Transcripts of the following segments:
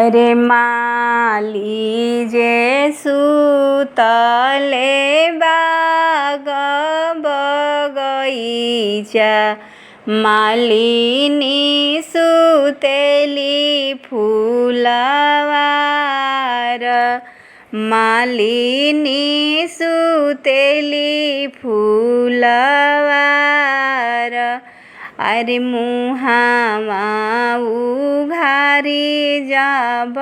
अरे माली जे सुतले बाग बगैचा, मालिनी सुतेली फुलवार, मालिनी सुतेली फुलवार। अरे मुहावा उघारी जब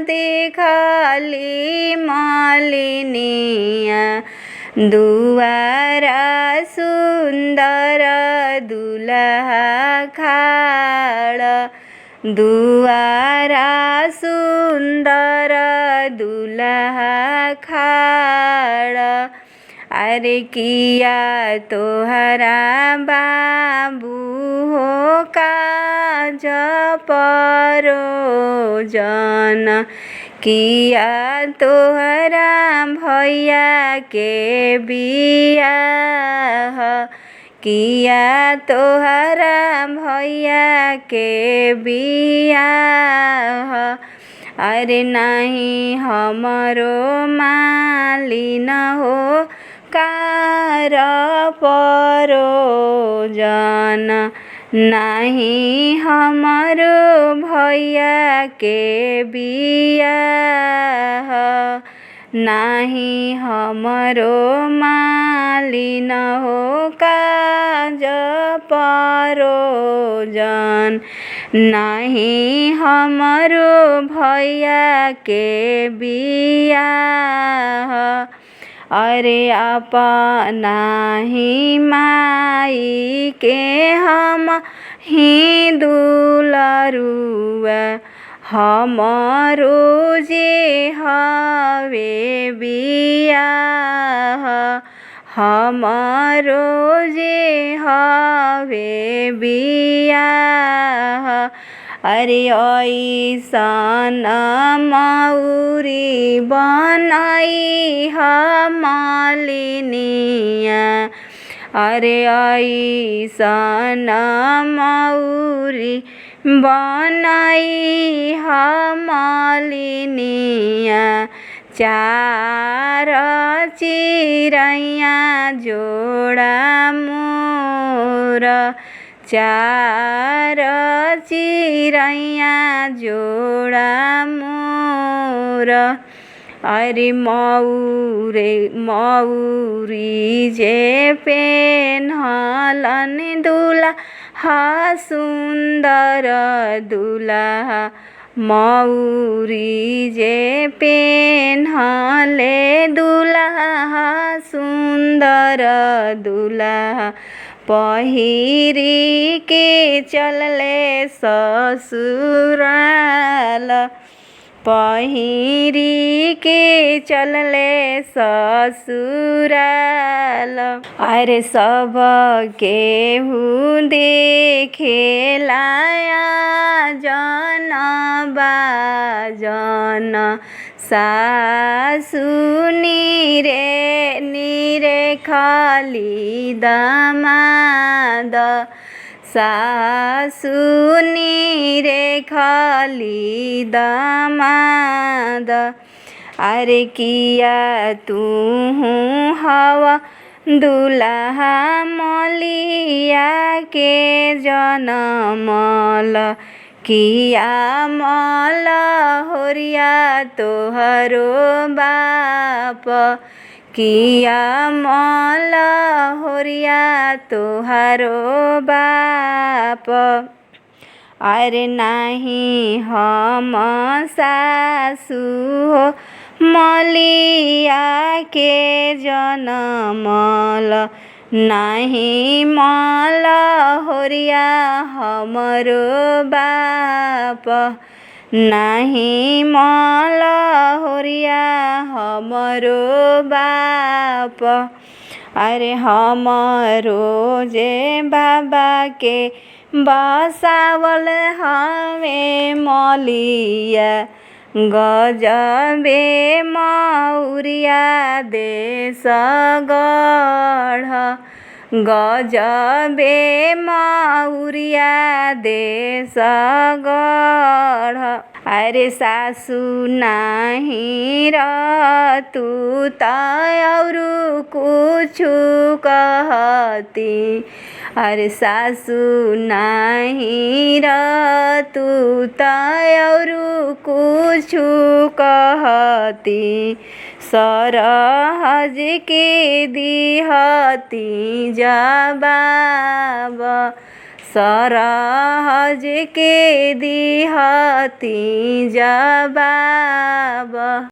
देखली मालिनिया, दुआरा सुंदर दुल्हा खाड़, दुआरा सुंदर दुल्हा खाड़। अरे किया तोहरा बाबू हो काज परोजन, किया तोहरा भैया के बियाह, किया तोहरा भैया के बियाह। अरे नहीं हमरो मालिन हो कार परोजन, नहीं हमरो भैया के बियाह, नहीं हमरो मालिन हो काज परोजन, नहीं हमरो भैया के बियाह। अरे अपना ही माई के हम ही दुलरुआ, हमरो जे हवे बियाह, हमरो जे हवे बियाह। अरे ऐसन मौरी बनई मालिनिया, अरे ऐसन मौरी बनई मालिनिया, चार चिरैया जोड़ा मोर, चार चिरैया जोड़ा मोर। अरे मौरी जे पेन्हलन दुल्हा सुंदर दुल्हा, मौरी जे पेन्हले दुल्हा सुंदर दुल्हा, पहिरी के चलले ससुराल, पहिरी के चलले ससुराल। अरे सब केहू देखेला जन बाजन, सासु नीरे खाली दामाद, सासु नीरे खाली दामाद। अरे किया तू हवा दुल्हा मलिया के जनमल, किया मल होरिया तोहरो बाप, किया मल होरिया तोहरो बाप। अरे नहीं हम सासु हो मलिया के जनमल, नहीं मल होरिया हमरो बाप, नहीं मल होरिया हमरो बाप। अरे हमरो जे बाबा के बसावल हवे मलिया, गजबे मौरिया देश गढ़, गजबे मौरिया देश गढ़। अरे सासु नाही र तू त औरु कुछु कहती। अरे सासु नाही र तू त औरु कुछु कहती। सरहज के दिहती जवाब। सरहज के दिहती जवाब।